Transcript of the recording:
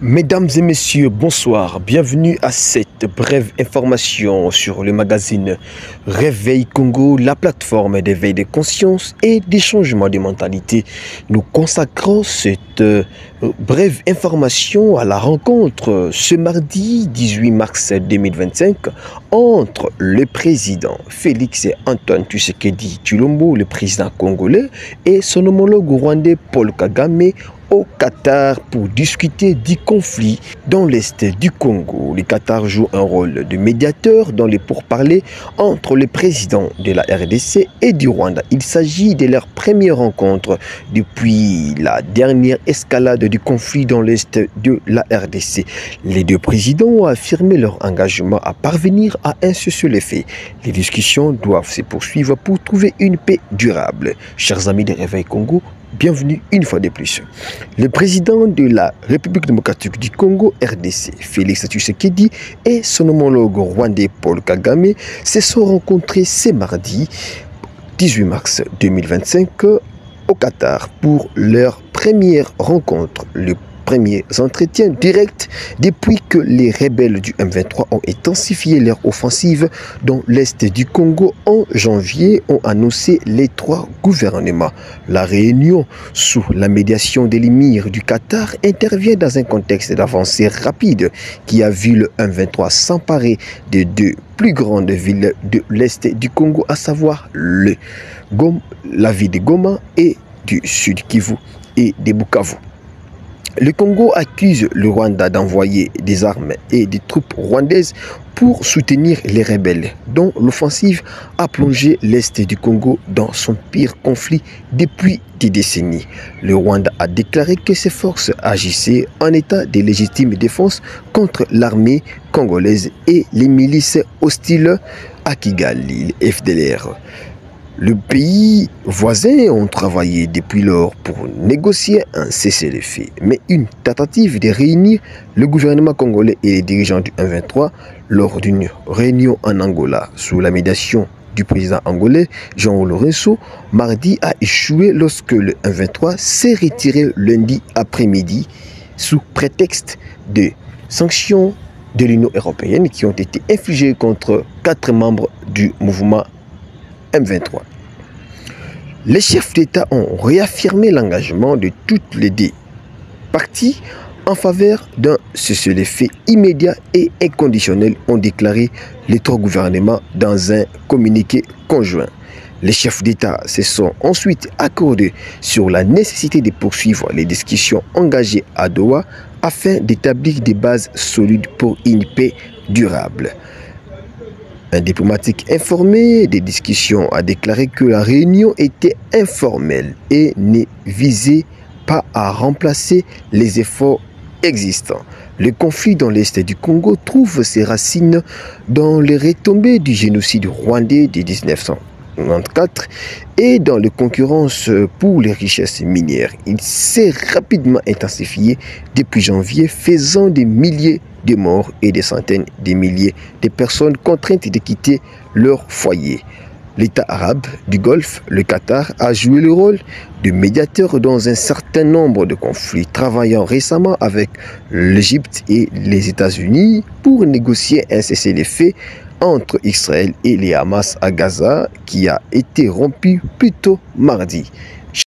Mesdames et messieurs, bonsoir. Bienvenue à cette brève information sur le magazine Réveil Congo, la plateforme d'éveil de conscience et des changements de mentalité. Nous consacrons cette brève information à la rencontre ce mardi 18 mars 2025 entre le président Félix Antoine Tshisekedi Tshilombo, le président congolais, et son homologue rwandais Paul Kagame au Qatar pour discuter du conflit dans l'est du Congo. Le Qatar joue un rôle de médiateur dans les pourparlers entre le président de la RDC et du Rwanda. Il s'agit de leur première rencontre depuis la dernière escalade du conflit dans l'est de la RDC. Les deux présidents ont affirmé leur engagement à parvenir à un cessez-le-feu. Les discussions doivent se poursuivre pour trouver une paix durable. Chers amis de Réveil Congo, bienvenue une fois de plus. Le président de la République démocratique du Congo, RDC, Félix Tshisekedi, et son homologue rwandais Paul Kagame se sont rencontrés ce mardi 18 mars 2025 au Qatar pour leur première rencontre. Le premiers entretiens directs depuis que les rebelles du M23 ont intensifié leur offensive dans l'est du Congo en janvier, ont annoncé les trois gouvernements. La réunion sous la médiation de l'émir du Qatar intervient dans un contexte d'avancée rapide qui a vu le M23 s'emparer des deux plus grandes villes de l'est du Congo, à savoir la ville de Goma et du sud Kivu et de Bukavu. Le Congo accuse le Rwanda d'envoyer des armes et des troupes rwandaises pour soutenir les rebelles, dont l'offensive a plongé l'est du Congo dans son pire conflit depuis des décennies. Le Rwanda a déclaré que ses forces agissaient en état de légitime défense contre l'armée congolaise et les milices hostiles à Kigali, FDLR. Le pays voisin ont travaillé depuis lors pour négocier un cessez-le-feu, mais une tentative de réunir le gouvernement congolais et les dirigeants du M23 lors d'une réunion en Angola sous la médiation du président angolais João Lourenço mardi a échoué lorsque le M23 s'est retiré lundi après-midi sous prétexte de sanctions de l'Union européenne qui ont été infligées contre 4 membres du mouvement M23. Les chefs d'État ont réaffirmé l'engagement de toutes les deux parties en faveur d'un cessez-le-feu immédiat et inconditionnel, ont déclaré les trois gouvernements dans un communiqué conjoint. Les chefs d'État se sont ensuite accordés sur la nécessité de poursuivre les discussions engagées à Doha afin d'établir des bases solides pour une paix durable. Un diplomatique informé des discussions a déclaré que la réunion était informelle et ne visait pas à remplacer les efforts existants. Le conflit dans l'est du Congo trouve ses racines dans les retombées du génocide rwandais de 1994 et dans les concurrences pour les richesses minières. Il s'est rapidement intensifié depuis janvier, faisant des milliers de morts et des centaines de milliers de personnes contraintes de quitter leur foyer. L'État arabe du Golfe, le Qatar, a joué le rôle de médiateur dans un certain nombre de conflits, travaillant récemment avec l'Égypte et les États-Unis pour négocier un cessez-le-feu entre Israël et les Hamas à Gaza qui a été rompu plus tôt mardi.